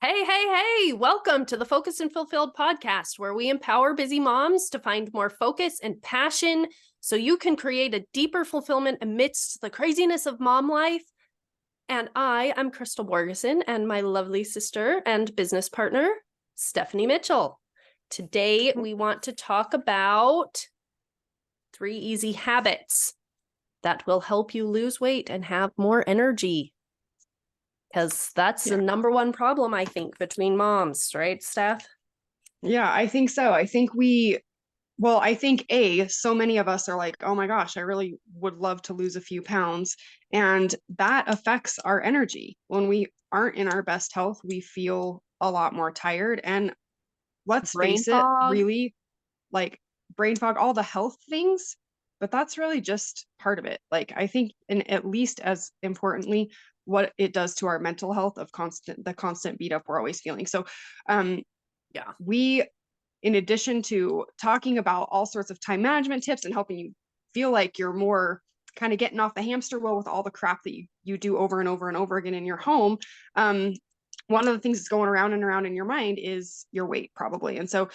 Hey, hey, hey, welcome to the Focused and Fulfilled podcast, where we empower busy moms to find more focus and passion so you can create a deeper fulfillment amidst the craziness of mom life. And I'm Crystal Borgeson, and my lovely sister and business partner, Stephanie Mitchell. Today, we want to talk about 3 easy habits that will help you lose weight and have more energy. Because that's the number one problem, I think, between moms, right, Steph? Yeah, I think so. I think so many of us are like, oh my gosh, I really would love to lose a few pounds. And that affects our energy. When we aren't in our best health, we feel a lot more tired. And let's Brain face it, fog. really, like brain fog, all the health things, but that's really just part of it. Like, I think, and at least as importantly, what it does to our mental health of the constant beat up we're always feeling. So, um, Yeah. we in addition to talking about all sorts of time management tips and helping you feel like you're more kind of getting off the hamster wheel with all the crap that you do over and over and over again in your home, one of the things that's going around and around in your mind is your weight, probably. And so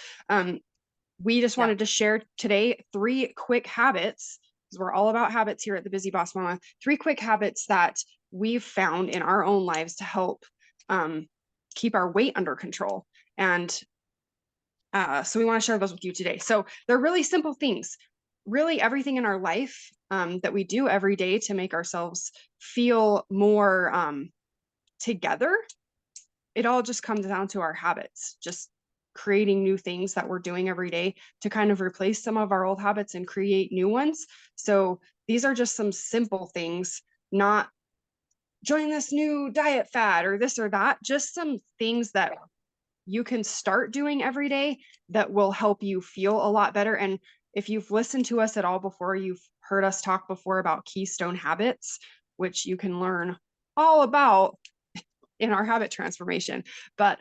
we just Yeah. wanted to share today 3 quick habits, because we're all about habits here at the Busy Boss Mama. 3 quick habits that we've found in our own lives to help keep our weight under control. And so we want to share those with you today. So they're really simple things. Really, everything in our life that we do every day to make ourselves feel more together, it all just comes down to our habits, just creating new things that we're doing every day to kind of replace some of our old habits and create new ones. So these are just some simple things, not join this new diet fad or this or that, just some things that you can start doing every day that will help you feel a lot better. And if you've listened to us at all before, you've heard us talk before about keystone habits, which you can learn all about in our habit transformation. But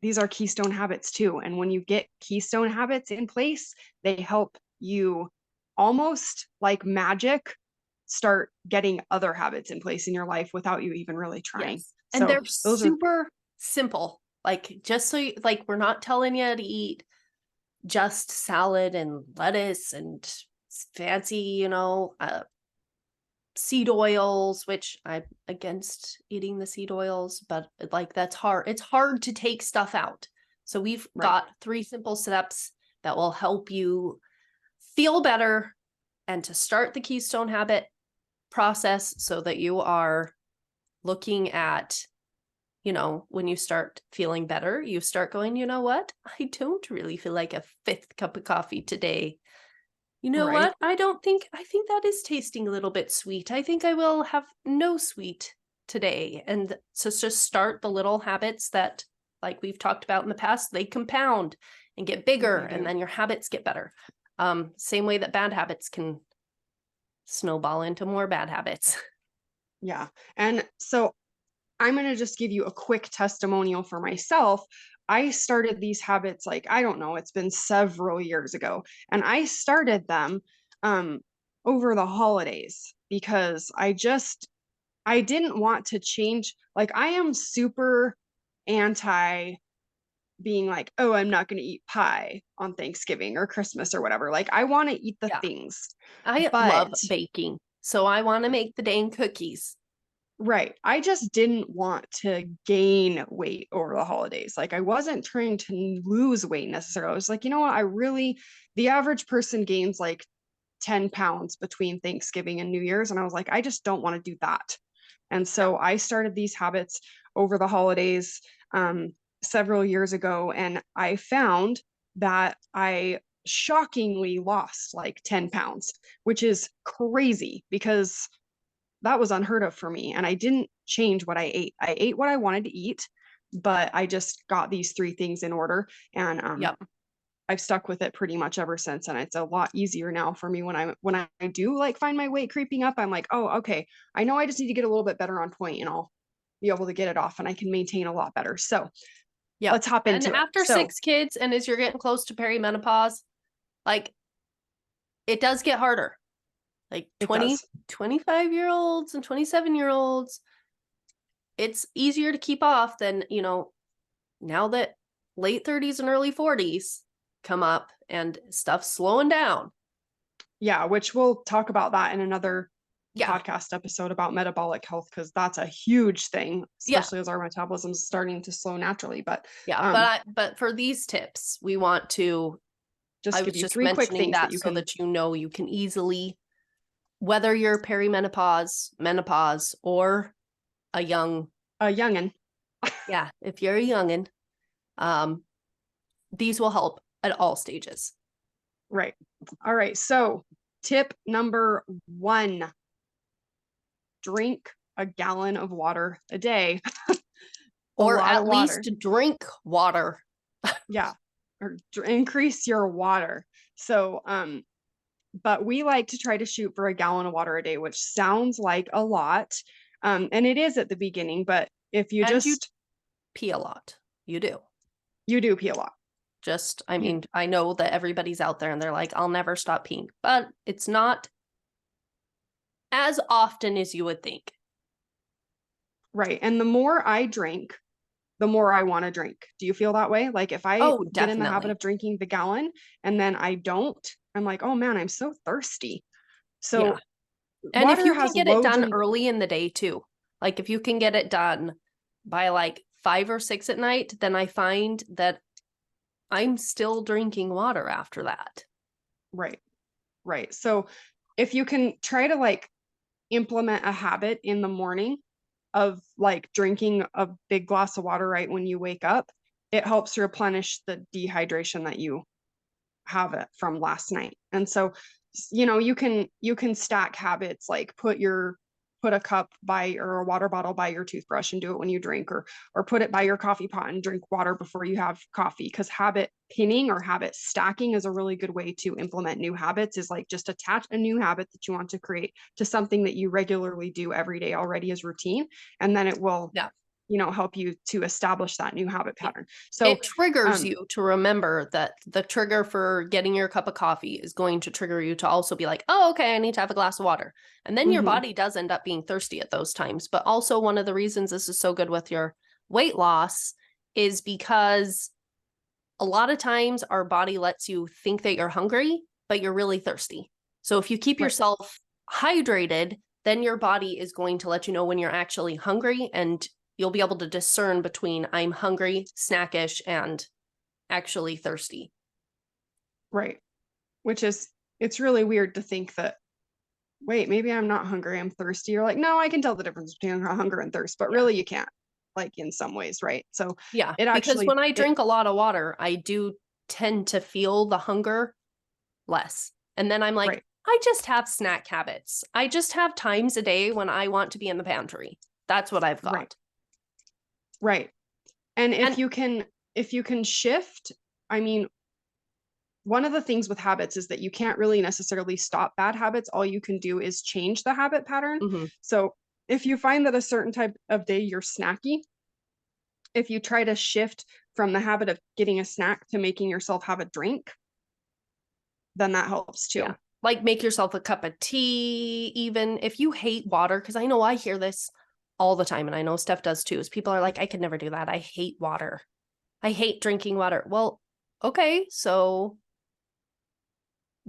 these are keystone habits too. And when you get keystone habits in place, they help you almost like magic start getting other habits in place in your life without you even really trying. Yes. And So they're those are super simple. Like, just so you, like, we're not telling you to eat just salad and lettuce and fancy, seed oils, which I'm against eating the seed oils, but like that's hard. It's hard to take stuff out. So we've right. got 3 simple steps that will help you feel better and to start the keystone habit process so that you are looking at, when you start feeling better, you start going, you know what? I don't really feel like a 5th cup of coffee today. You know Right. what? I think that is tasting a little bit sweet. I think I will have no sweet today. And so just start the little habits that, like we've talked about in the past, they compound and get bigger, They and do. then your habits get better. Same way that bad habits can snowball into more bad habits. Yeah. And so I'm going to just give you a quick testimonial for myself. I started these habits, like, I don't know, it's been several years ago. And I started them um, over the holidays because I didn't want to change. Like, I am super anti being like, oh, I'm not going to eat pie on Thanksgiving or Christmas or whatever. Like, I want to eat the Yeah. things. I But love baking, so I want to make the dang cookies. right. I just didn't want to gain weight over the holidays. Like, I wasn't trying to lose weight necessarily. I was like, you know what? The average person gains like 10 pounds between Thanksgiving and New Year's. And I was like, I just don't want to do that. And Yeah. so I started these habits over the holidays um, several years ago. And I found that I shockingly lost like 10 pounds, which is crazy because that was unheard of for me. And I didn't change what I ate. I ate what I wanted to eat, but I just got these 3 things in order. And Yep. I've stuck with it pretty much ever since. And it's a lot easier now for me when I do like find my weight creeping up. I'm like, oh, okay, I know I just need to get a little bit better on point and I'll be able to get it off and I can maintain a lot better. So Yep. let's hop And into it. after So 6 kids, and as you're getting close to perimenopause, like, it does get harder. Like it 20, does. 25-year-olds and 27-year-olds, it's easier to keep off than, now that late 30s and early 40s come up and stuff's slowing down. Yeah, which we'll talk about that in another Yeah. podcast episode about metabolic health, because that's a huge thing, Yeah. especially as our metabolism is starting to slow naturally. But Yeah. But for these tips, we want to, just I give was you just 3 quick mentioning things that that you so can, that you can easily, whether you're perimenopause, menopause, or a young, a youngin. yeah, if you're a youngin, these will help at all stages. Right. All right. So tip number 1, drink a gallon of water a day. Or at least drink water. Yeah. Or increase your water. So, but we like to try to shoot for a gallon of water a day, which sounds like a lot. And it is at the beginning, but if you And you just pee a lot. You do. you do pee a lot. I mean, I know that everybody's out there and they're like, I'll never stop peeing, but it's not as often as you would think. Right. And the more I drink, the more I want to drink. Do you feel that way? Like if I get in the habit of drinking the gallon and then I don't, I'm like, oh man, I'm so thirsty. So Yeah. And if water you can has get it loads done of, early in the day too, like if you can get it done by like 5 or 6 at night, then I find that I'm still drinking water after that. right. Right. So if you can try to like implement a habit in the morning of like drinking a big glass of water right when you wake up, it helps replenish the dehydration that you have it from last night. And so, you can stack habits, like put a cup by or a water bottle by your toothbrush and do it when you drink, or put it by your coffee pot and drink water before you have coffee, because habit pinning or habit stacking is a really good way to implement new habits. Is like just attach a new habit that you want to create to something that you regularly do every day already as routine, and then it will help you to establish that new habit pattern. So it triggers you to remember that the trigger for getting your cup of coffee is going to trigger you to also be like, oh, okay, I need to have a glass of water. And then your body does end up being thirsty at those times. But also one of the reasons this is so good with your weight loss is because a lot of times our body lets you think that you're hungry, but you're really thirsty. So if you keep yourself hydrated, then your body is going to let you know when you're actually hungry, and you'll be able to discern between I'm hungry, snackish, and actually thirsty. Right. Which is, it's really weird to think that, wait, maybe I'm not hungry, I'm thirsty. You're like, no, I can tell the difference between hunger and thirst, but really you can't, like in some ways, right? So yeah, it because actually, when I drink a lot of water, I do tend to feel the hunger less. And then I'm like, I just have snack habits. I just have times a day when I want to be in the pantry. That's what I've got. Right. And if you can shift, I mean, one of the things with habits is that you can't really necessarily stop bad habits. All you can do is change the habit pattern. So if you find that a certain type of day you're snacky, if you try to shift from the habit of getting a snack to making yourself have a drink, then that helps too. Yeah. Like make yourself a cup of tea, even if you hate water, because I know I hear this all the time, and I know Steph does too, is people are like, I could never do that. I hate water. I hate drinking water. Well, okay, so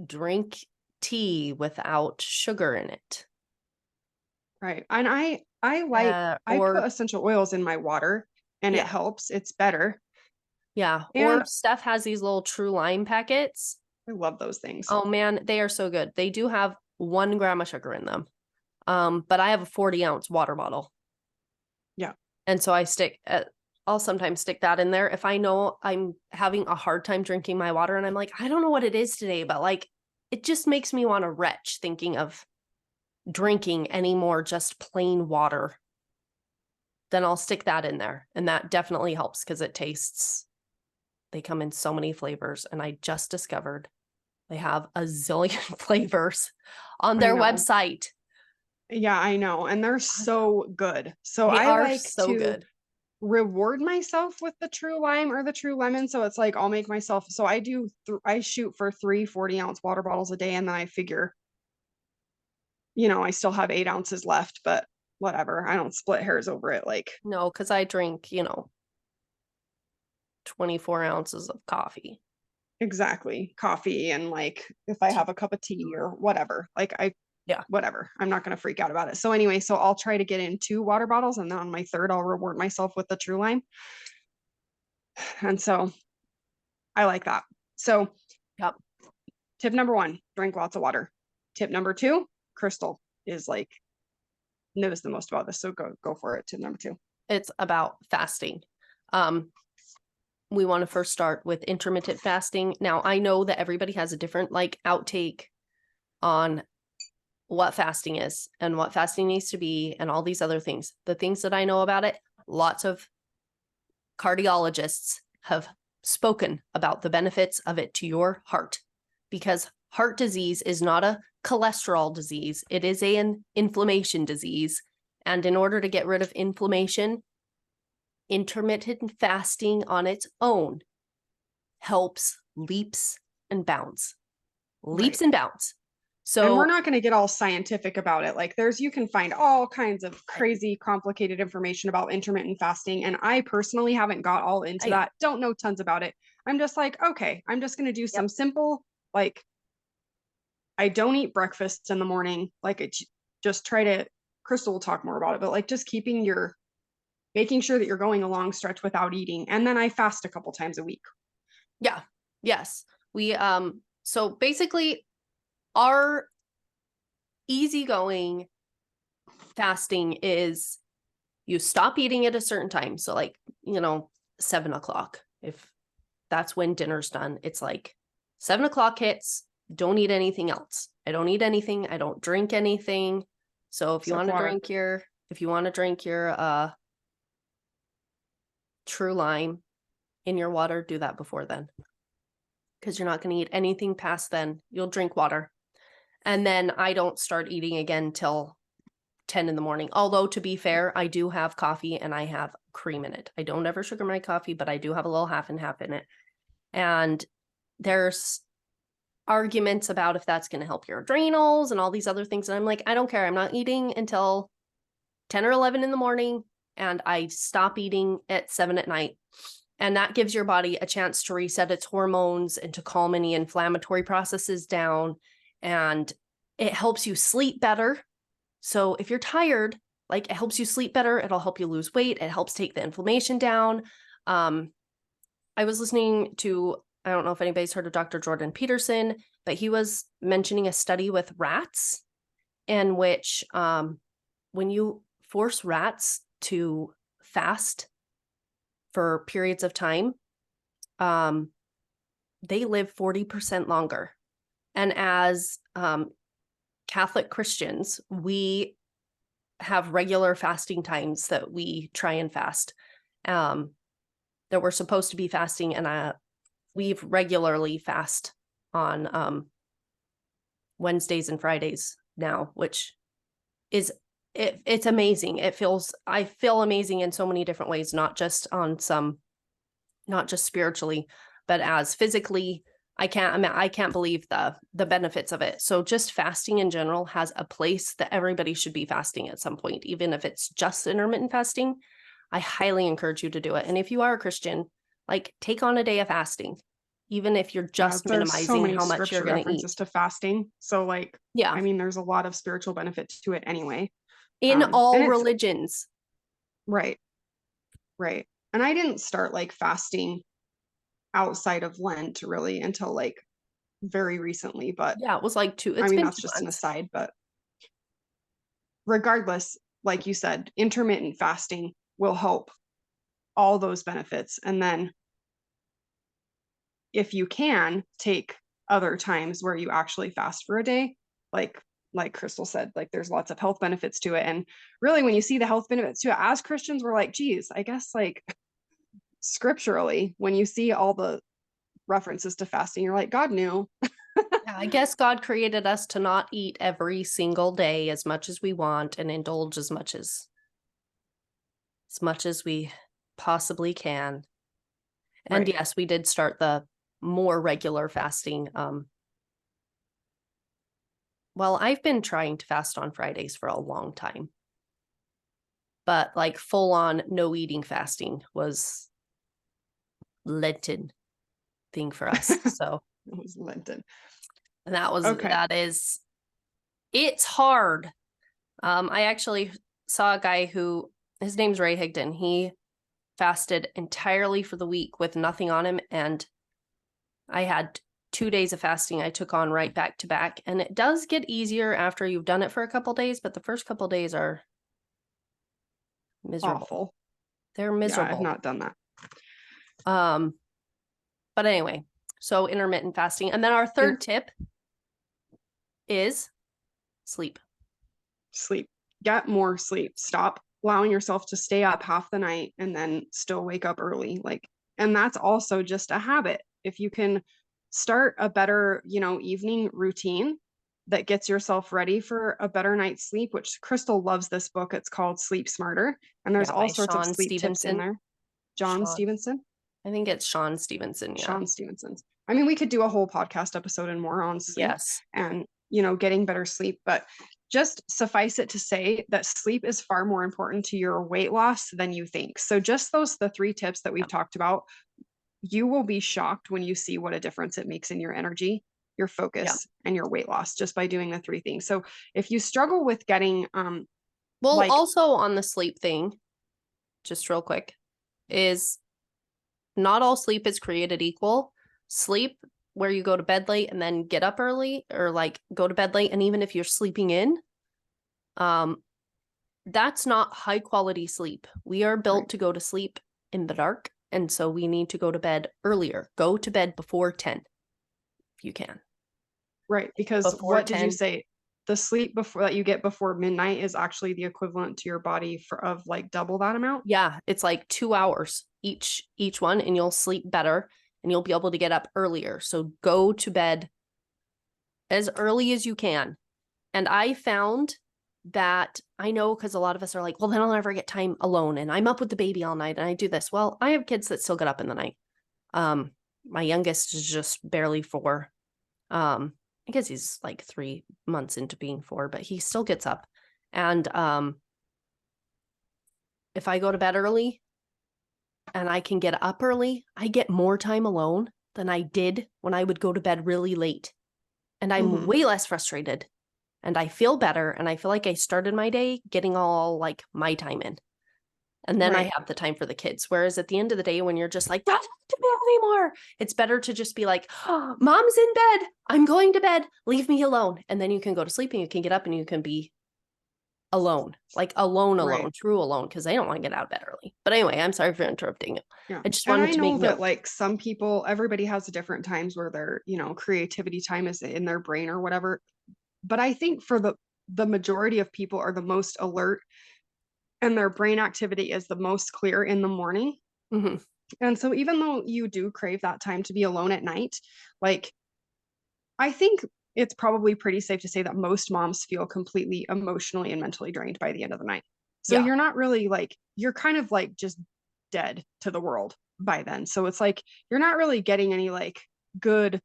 drink tea without sugar in it. Right. And I put essential oils in my water, and it helps. It's better. Yeah. And or Steph has these little True Lime packets. I love those things. Oh man, they are so good. They do have 1 gram of sugar in them. But I have a 40-ounce water bottle. Yeah. And so I'll sometimes stick that in there if I know I'm having a hard time drinking my water and I'm like, I don't know what it is today, but like, it just makes me want to retch thinking of drinking any more just plain water. Then I'll stick that in there. And that definitely helps because they come in so many flavors. And I just discovered they have a zillion flavors on their website. Yeah, I know. And they're so good. So they I are like so to good. Reward myself with the True Lime or the True Lemon. So it's like, I'll make myself, so I do, I shoot for 3 40-ounce water bottles a day. And then I figure, I still have 8 ounces left, but whatever. I don't split hairs over it. Like, No, because I drink, 24 ounces of coffee. exactly, coffee, and like if I have a cup of tea or whatever, like Yeah. whatever. I'm not going to freak out about it. So anyway, so I'll try to get in 2 water bottles, and then on my third, I'll reward myself with the True Lime. And so I like that. So Yep. tip number 1, drink lots of water. Tip number 2, Crystal is like knows the most about this. So go for it. Tip number 2. It's about fasting. We want to first start with intermittent fasting. Now, I know that everybody has a different like outtake on what fasting is and what fasting needs to be and all these other things. The things that I know about it, lots of cardiologists have spoken about the benefits of it to your heart, because heart disease is not a cholesterol disease. It is an inflammation disease. And in order to get rid of inflammation, intermittent fasting on its own helps leaps and bounds. Leaps and bounds. So, and we're not going to get all scientific about it. Like you can find all kinds of crazy, complicated information about intermittent fasting. And I personally haven't got all into that. Don't know tons about it. I'm just like, okay, I'm just going to do some simple, like, I don't eat breakfast in the morning. Like, just try to, Crystal will talk more about it, but like just making sure that you're going a long stretch without eating. And then I fast a couple times a week. Yeah. Yes. We, so basically our easygoing fasting is you stop eating at a certain time. So like, 7:00, if that's when dinner's done, it's like 7:00 hits, don't eat anything else. I don't eat anything. I don't drink anything. So if you want to drink your True Lime in your water, do that before then, because you're not going to eat anything past then. You'll drink water. And then I don't start eating again till 10 in the morning. Although, to be fair, I do have coffee and I have cream in it. I don't ever sugar my coffee, but I do have a little half and half in it. And there's arguments about if that's going to help your adrenals and all these other things. And I'm like, I don't care. I'm not eating until 10 or 11 in the morning. And I stop eating at 7 at night. And that gives your body a chance to reset its hormones and to calm any inflammatory processes down. And it helps you sleep better. So if you're tired, like, it helps you sleep better. It'll help you lose weight. It helps take the inflammation down. I was listening to, I don't know if anybody's heard of Dr. Jordan Peterson, but he was mentioning a study with rats in which when you force rats to fast for periods of time, they live 40% longer. And as Catholic Christians, we have regular fasting times that we try and fast, that we're supposed to be fasting. And we've regularly fast on Wednesdays and Fridays now, which is, it's amazing. I feel amazing in so many different ways, not just spiritually, but as physically. I can't believe the benefits of it. So just fasting in general has a place that everybody should be fasting at some point, even if it's just intermittent fasting. I highly encourage you to do it. And if you are a Christian, like, take on a day of fasting, even if you're just minimizing how much you're going to eat. To fasting. So like, yeah, I mean, there's a lot of spiritual benefits to it anyway. In all religions. Right. Right. And I didn't start like fasting outside of Lent really until like very recently, but yeah, it was like that's just an aside, but regardless, like you said, intermittent fasting will help all those benefits. And then if you can take other times where you actually fast for a day, like Crystal said, like there's lots of health benefits to it. And really, when you see the health benefits to it as Christians, we're like, geez, I guess like scripturally, when you see all the references to fasting, you're like, God knew. Yeah, I guess God created us to not eat every single day as much as we want and indulge as much as we possibly can. And yes, we did start the more regular fasting. Well, I've been trying to fast on Fridays for a long time. but like full on no eating fasting was Lenten thing for us. So It was Lenten. and Okay. it's hard. I actually saw a guy who, his name's Ray Higdon. He fasted entirely for the week with nothing on him. And I had 2 days of fasting I took on right back to back. And it does get easier after you've done it for a couple days, but the first couple days are miserable. Awful. They're miserable. Yeah, I've not done that. But anyway, so intermittent fasting. And then our third tip is sleep. Sleep. Get more sleep. Stop allowing yourself to stay up half the night and then still wake up early. And that's also just a habit. If you can start a better, evening routine that gets yourself ready for a better night's sleep, which Crystal loves this book. It's called Sleep Smarter. And there's all sorts of sleep tips in there. Shawn Stevenson. I think it's Shawn Stevenson. Yeah. Shawn Stevenson. I mean, we could do a whole podcast episode and more on sleep. Yes. And, getting better sleep, but just suffice it to say that sleep is far more important to your weight loss than you think. So just the 3 tips that we've talked about, you will be shocked when you see what a difference it makes in your energy, your focus, and your weight loss just by doing the 3 things. So if you struggle with getting, also on the sleep thing, just real quick, is not all sleep is created equal. Sleep where you go to bed late and then get up early, or like go to bed late, and even if you're sleeping in, that's not high quality sleep. We are built to go to sleep in the dark, and so we need to go to bed earlier. Go to bed before 10 if you can. Right, because before what 10, did you say? The sleep before that you get before midnight is actually the equivalent to your body of like double that amount? Yeah, it's like 2 hours each one, and you'll sleep better and you'll be able to get up earlier. So go to bed as early as you can. And I found that, I know, because a lot of us are like, well, then I'll never get time alone and I'm up with the baby all night and I do this. Well, I have kids that still get up in the night. My youngest is just barely 4. I guess he's like 3 months into being 4, but he still gets up. And if I go to bed early and I can get up early, I get more time alone than I did when I would go to bed really late. And I'm way less frustrated, and I feel better, and I feel like I started my day getting all like my time in. And then I have the time for the kids. Whereas at the end of the day, when you're just like, I don't have to be anymore, it's better to just be like, oh, mom's in bed, I'm going to bed, leave me alone. And then you can go to sleep and you can get up and you can be alone, like alone, true alone, because they don't want to get out of bed early. But anyway, I'm sorry for interrupting. Yeah. I just wanted to make that like some people, everybody has different times where their, creativity time is in their brain or whatever. But I think for the majority of people are the most alert and their brain activity is the most clear in the morning. And so even though you do crave that time to be alone at night, like I think it's probably pretty safe to say that most moms feel completely emotionally and mentally drained by the end of the night. So you're not really like, you're kind of like just dead to the world by then. So it's like, you're not really getting any like good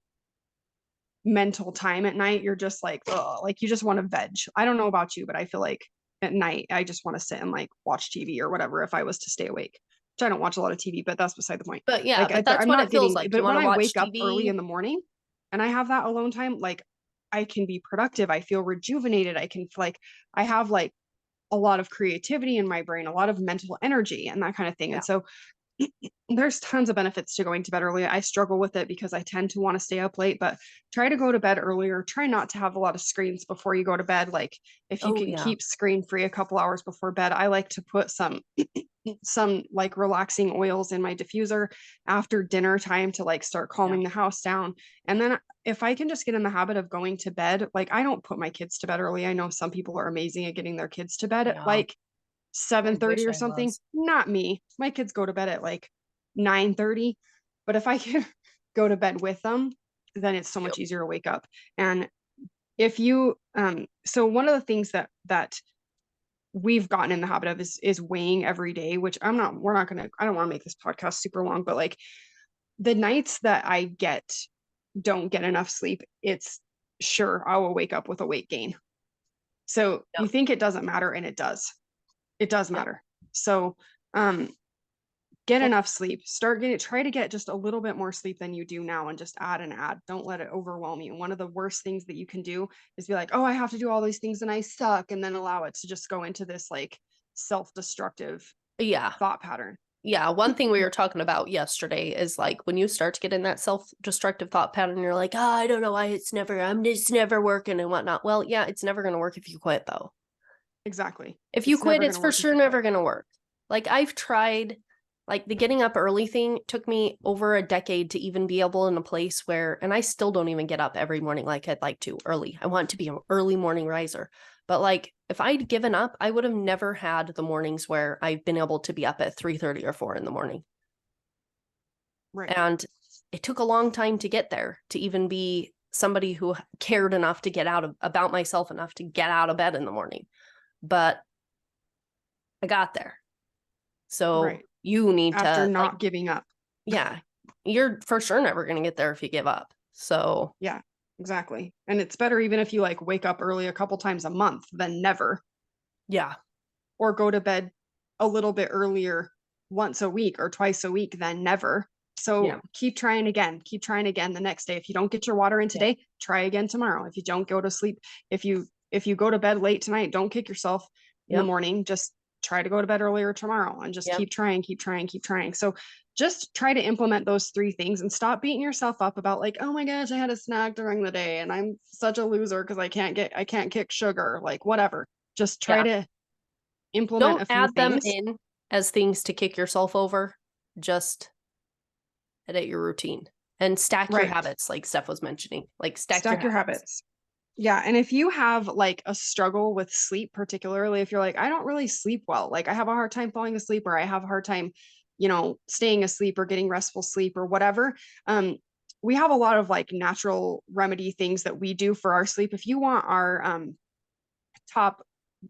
mental time at night. You're just like, like you just want to veg. I don't know about you, but I feel like at night, I just want to sit and like watch TV or whatever if I was to stay awake. Which I don't watch a lot of TV, but that's beside the point. But yeah, like, but that's I'm what not it feels like. But when I wake up early in the morning and I have that alone time, like I can be productive. I feel rejuvenated. I can like, I have like a lot of creativity in my brain, a lot of mental energy and that kind of thing. And so there's tons of benefits to going to bed early. I struggle with it because I tend to want to stay up late, but try to go to bed earlier. Try not to have a lot of screens before you go to bed. Like if you can keep screen free a couple hours before bed, I like to put some like relaxing oils in my diffuser after dinner time to like start calming the house down. And then if I can just get in the habit of going to bed, like I don't put my kids to bed early. I know some people are amazing at getting their kids to bed at like 7:30 or something. Not me. My kids go to bed at like 9:30. But if I can go to bed with them, then it's so much easier to wake up. And if you so one of the things that we've gotten in the habit of is weighing every day, which I don't want to make this podcast super long, but like the nights that I don't get enough sleep, it's sure I will wake up with a weight gain. So you think it doesn't matter, and it does. It does matter. So, get enough sleep. Try to get just a little bit more sleep than you do now, and just add and add. Don't let it overwhelm you. One of the worst things that you can do is be like, oh, I have to do all these things and I suck. And then allow it to just go into this like self-destructive Yeah. thought pattern. Yeah. One thing we were talking about yesterday is like when you start to get in that self-destructive thought pattern, you're like, oh, I don't know why I'm just never working and whatnot. Well, yeah, it's never going to work if you quit though. Exactly. If you quit, never it's gonna for work if sure you never quit. going to work. Like I've tried, like the getting up early thing took me over a decade to even be able in a place where, and I still don't even get up every morning like I'd like to early. I want to be an early morning riser. But like if I'd given up, I would have never had the mornings where I've been able to be up at 3:30 or 4 in the morning. Right. And it took a long time to get there, to even be somebody who cared enough to get about myself enough to get out of bed in the morning. But I got there. So Right. you need After to not giving up. yeah, you're for sure never going to get there if you give up. So Yeah, exactly. And it's better even if you like wake up early a couple times a month than never, yeah, or go to bed a little bit earlier once a week or twice a week than never. So yeah, keep trying again. Keep trying again the next day. If you don't get your water in yeah, today, try again tomorrow. If you don't go to sleep, if you go to bed late tonight, don't kick yourself in the yep, morning. Just try to go to bed earlier tomorrow and just yep, keep trying, keep trying, keep trying. So just try to implement those three things and stop beating yourself up about like, oh my gosh, I had a snack during the day and I'm such a loser because I can't kick sugar, like whatever. Just try yeah. to implement Don't a few add them things. in as things to kick yourself over. Just edit your routine and stack your Right. habits, like Steph was mentioning. Like stack your Stack your habits. habits. Yeah. And if you have like a struggle with sleep, particularly if you're like, I don't really sleep well, like I have a hard time falling asleep, or I have a hard time, staying asleep or getting restful sleep or whatever. We have a lot of like natural remedy things that we do for our sleep. If you want our top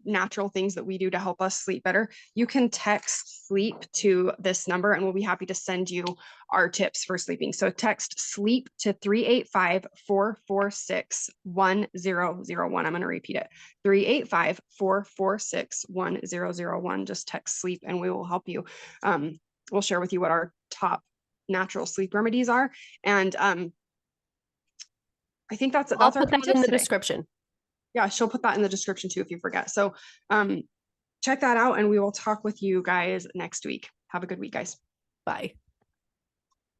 natural things that we do to help us sleep better, you can text sleep to this number and we'll be happy to send you our tips for sleeping. So text sleep to 385-446-1001. I'm going to repeat it. 385-446-1001. Just text sleep and we will help you. We'll share with you what our top natural sleep remedies are. And I think that's I'll our put three that in tips the today. description. Yeah, she'll put that in the description too if you forget. So check that out and we will talk with you guys next week. Have a good week, guys. Bye.